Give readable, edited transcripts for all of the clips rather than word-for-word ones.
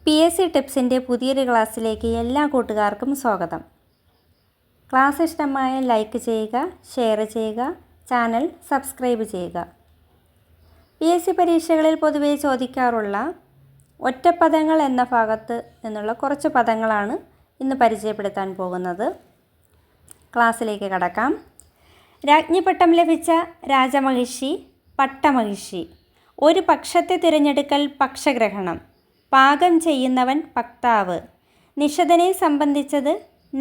PSC ടിപ്സിൻ്റെ പുതിയൊരു ക്ലാസ്സിലേക്ക് എല്ലാ കൂട്ടുകാർക്കും സ്വാഗതം. ക്ലാസ് ഇഷ്ടമായ ലൈക്ക് ചെയ്യുക, ഷെയർ ചെയ്യുക, ചാനൽ സബ്സ്ക്രൈബ് ചെയ്യുക. PSC പരീക്ഷകളിൽ പൊതുവെ ചോദിക്കാറുള്ള ഒറ്റപ്പദങ്ങൾ എന്ന ഭാഗത്ത് നിന്നുള്ള കുറച്ച് പദങ്ങളാണ് ഇന്ന് പരിചയപ്പെടുത്താൻ പോകുന്നത്. ക്ലാസ്സിലേക്ക് കടക്കാം. രാജ്ഞിപട്ടം ലഭിച്ച രാജമഹിഷി, പട്ടമഹിഷി. ഒരു പക്ഷത്തെ തിരഞ്ഞെടുക്കൽ പക്ഷഗ്രഹണം. പാകം ചെയ്യുന്നവൻ പക്താവ്. നിഷധനെ സംബന്ധിച്ചത്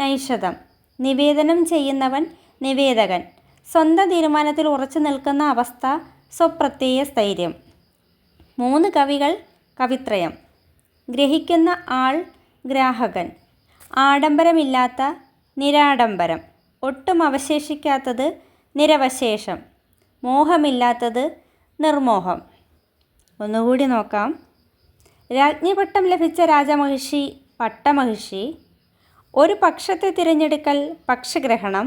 നൈഷധം. നിവേദനം ചെയ്യുന്നവൻ നിവേദകൻ. സ്വന്തം തീരുമാനത്തിൽ ഉറച്ചു നിൽക്കുന്ന അവസ്ഥ സ്വപ്രത്യയ സ്ഥൈര്യം. 3 കവികൾ കവിത്രയം. ഗ്രഹിക്കുന്ന ആൾ ഗ്രാഹകൻ. ആഡംബരമില്ലാത്ത നിരാഡംബരം. ഒട്ടും അവശേഷിക്കാത്തത് നിരവശേഷം. മോഹമില്ലാത്തത് നിർമോഹം. ഒന്നുകൂടി നോക്കാം. രാജ്ഞിപട്ടം ലഭിച്ച രാജമഹിഷി, പട്ടമഹിഷി. ഒരു പക്ഷത്തെ തിരഞ്ഞെടുക്കൽ പക്ഷഗ്രഹണം.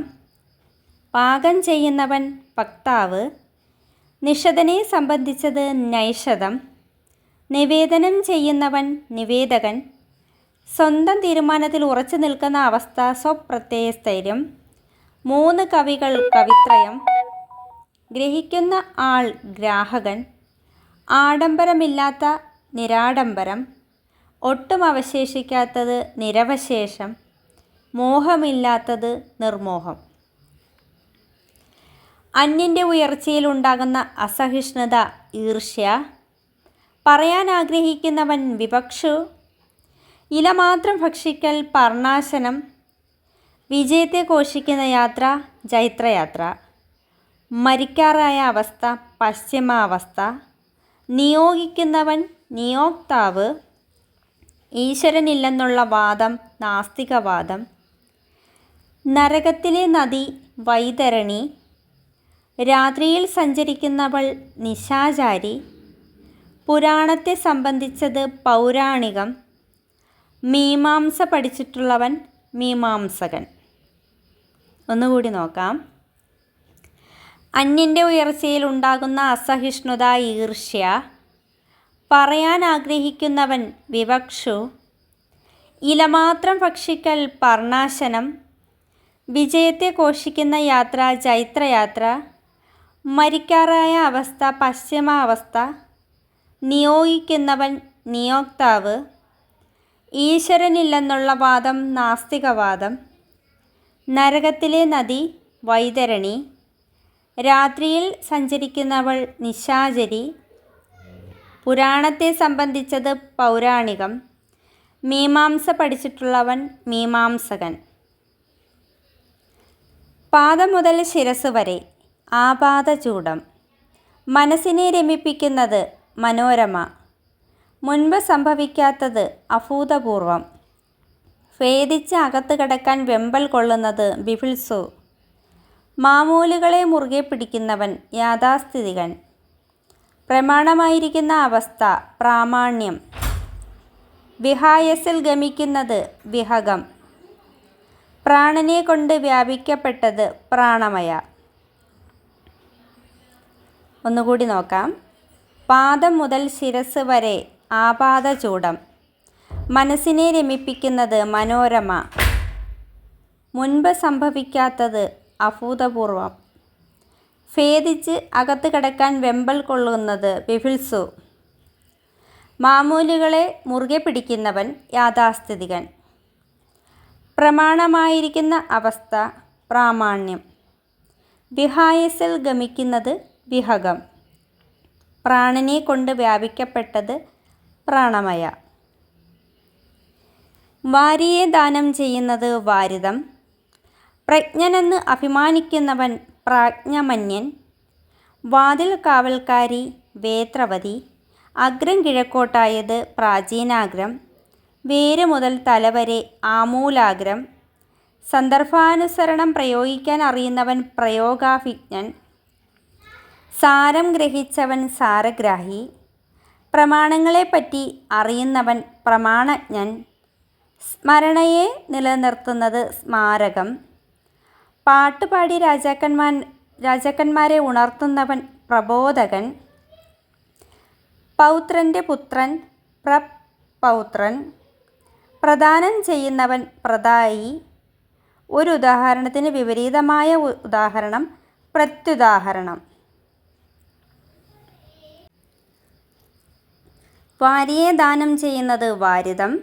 പാകം ചെയ്യുന്നവൻ പക്താവ്. നിഷധനെ സംബന്ധിച്ചത് നൈഷധം. നിവേദനം ചെയ്യുന്നവൻ നിവേദകൻ. സ്വന്തം തീരുമാനത്തിൽ ഉറച്ചു നിൽക്കുന്ന അവസ്ഥ സ്വപ്രത്യയ സ്ഥൈര്യം. 3 കവികൾ കവിത്രയം. ഗ്രഹിക്കുന്ന ആൾ ഗ്രാഹകൻ. ആഡംബരമില്ലാത്ത നിരാഡംബരം. ഒട്ടും അവശേഷിക്കാത്തത് നിരവശേഷം. മോഹമില്ലാത്തത് നിർമോഹം. അന്യൻ്റെ ഉയർച്ചയിൽ ഉണ്ടാകുന്ന അസഹിഷ്ണുത ഈർഷ്യ. പറയാൻ ആഗ്രഹിക്കുന്നവൻ വിവക്ഷു. ഇല മാത്രം ഭക്ഷിക്കൽ പർണാശനം. വിജയത്തെ ഘോഷിക്കുന്ന യാത്ര ജൈത്രയാത്ര. മരിക്കാറായ അവസ്ഥ പശ്ചിമാവസ്ഥ. നിയോഗിക്കുന്നവൻ നിയോക്താവ്. ഈശ്വരനില്ലെന്നുള്ള വാദം നാസ്തികവാദം. നരകത്തിലെ നദി വൈതരണി. രാത്രിയിൽ സഞ്ചരിക്കുന്നവൾ നിശാചാരി. പുരാണത്തെ സംബന്ധിച്ചത് പൗരാണികം. മീമാംസ പഠിച്ചിട്ടുള്ളവൻ മീമാംസകൻ. ഒന്നുകൂടി നോക്കാം. അന്യൻ്റെ ഉയർച്ചയിൽ ഉണ്ടാകുന്ന അസഹിഷ്ണുത ഈർഷ്യ. പറയാൻ ആഗ്രഹിക്കുന്നവൻ വിവക്ഷു. ഇല മാത്രം ഭക്ഷിക്കൽ പർണാശനം. വിജയത്തെ ഘോഷിക്കുന്ന യാത്ര ജൈത്രയാത്ര. മരിക്കാറായ അവസ്ഥ പശ്ചിമാവസ്ഥ. നിയോഗിക്കുന്നവൻ നിയോക്താവ്. ഈശ്വരനില്ലെന്നുള്ള വാദം നാസ്തികവാദം. നരകത്തിലെ നദി വൈതരണി. രാത്രിയിൽ സഞ്ചരിക്കുന്നവൾ നിശാചരി. പുരാണത്തെ സംബന്ധിച്ചത് പൗരാണികം. മീമാംസ പഠിച്ചിട്ടുള്ളവൻ മീമാംസകൻ. പാദം മുതൽ ശിരസ് വരെ ആപാദചൂഡം. മനസ്സിനെ രമിപ്പിക്കുന്നത് മനോരമ. മുൻപ് സംഭവിക്കാത്തത് അഭൂതപൂർവം. ഭേദിച്ച് അകത്ത് കടക്കാൻ വെമ്പൽ കൊള്ളുന്നത് ബിഭിത്സു. മാമൂലുകളെ മുറുകെ പിടിക്കുന്നവൻ യാഥാസ്ഥിതികൻ. പ്രമാണമായിരിക്കുന്ന അവസ്ഥ പ്രാമാണ്യം. വിഹായസിൽ ഗമിക്കുന്നത് വിഹകം. പ്രാണനെ കൊണ്ട് വ്യാപിക്കപ്പെട്ടത് പ്രാണമയ. ഒന്നുകൂടി നോക്കാം. പാദം മുതൽ ശിരസ് വരെ ആപാദചൂഡം. മനസ്സിനെ രമിപ്പിക്കുന്നത് മനോരമ. മുൻപ് സംഭവിക്കാത്തത് അഭൂതപൂർവം. ഭേദിച്ച് അകത്ത് കടക്കാൻ വെമ്പൽ കൊള്ളുന്നത് ബിഭിത്സു. മാമൂലുകളെ മുറുകെ പിടിക്കുന്നവൻ യാഥാസ്ഥിതികൻ. പ്രമാണമായിരിക്കുന്ന അവസ്ഥ പ്രാമാണ്യം. വിഹായസിൽ ഗമിക്കുന്നത് വിഹകം. പ്രാണനെ കൊണ്ട് വ്യാപിക്കപ്പെട്ടത് പ്രാണമയ. വാരിയെ ദാനം ചെയ്യുന്നത് വാരിതം. പ്രജ്ഞനെന്ന് അഭിമാനിക്കുന്നവൻ പ്രാജ്ഞമന്യൻ. വാതിൽ കാവൽക്കാരി വേത്രവതി. അഗ്രം കിഴക്കോട്ടായത് പ്രാചീനാഗ്രം. വേര് മുതൽ തലവരെ ആമൂലാഗ്രം. സന്ദർഭാനുസരണം പ്രയോഗിക്കാൻ അറിയുന്നവൻ പ്രയോഗാഭിജ്ഞൻ. സാരം ഗ്രഹിച്ചവൻ സാരഗ്രാഹി. പ്രമാണങ്ങളെപ്പറ്റി അറിയുന്നവൻ പ്രമാണജ്ഞൻ. സ്മരണയെ നിലനിർത്തുന്നത് സ്മാരകം. പാട്ടുപാടി രാജാക്കന്മാരെ ഉണർത്തുന്നവൻ പ്രബോധകൻ. പൗത്രൻ്റെ പുത്രൻ പൗത്രൻ. പ്രദാനം ചെയ്യുന്നവൻ പ്രദായി. ഒരു ഉദാഹരണത്തിന് വിപരീതമായ ഉദാഹരണം പ്രത്യുദാഹരണം. വാരിയെ ദാനം ചെയ്യുന്നത് വാരിതം.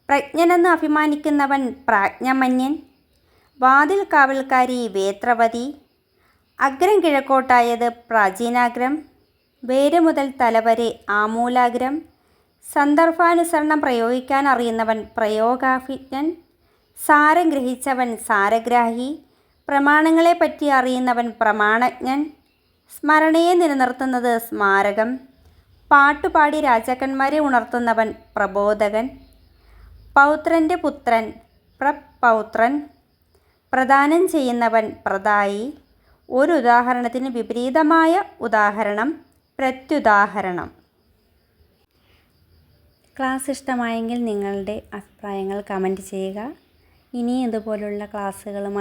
പ്രജ്ഞനെന്ന് അഭിമാനിക്കുന്നവൻ പ്രാജ്ഞമന്യൻ. വാതിൽ കാവൽക്കാരി വേത്രവതി. അഗ്രം കിഴക്കോട്ടായത് പ്രാചീനാഗ്രം. വേര് മുതൽ തലവരെ ആമൂലാഗ്രം. സന്ദർഭാനുസരണം പ്രയോഗിക്കാൻ അറിയുന്നവൻ പ്രയോഗാഭിജ്ഞൻ. സാരം ഗ്രഹിച്ചവൻ സാരഗ്രാഹി. പ്രമാണങ്ങളെപ്പറ്റി അറിയുന്നവൻ പ്രമാണജ്ഞൻ. സ്മരണയെ നിലനിർത്തുന്നത് സ്മാരകം. പാട്ടുപാടി രാജാക്കന്മാരെ ഉണർത്തുന്നവൻ പ്രബോധകൻ. പൗത്രൻ്റെ പുത്രൻ പ്രപൗത്രൻ. പ്രദാനം ചെയ്യുന്നവൻ പ്രദായി. ഒരു ഉദാഹരണത്തിന് വിപരീതമായ ഉദാഹരണം പ്രത്യുദാഹരണം. ക്ലാസ് ഇഷ്ടമായെങ്കിൽ നിങ്ങളുടെ അഭിപ്രായങ്ങൾ കമൻറ്റ് ചെയ്യുക. ഇനിയും ഇതുപോലുള്ള ക്ലാസ്സുകളുമായി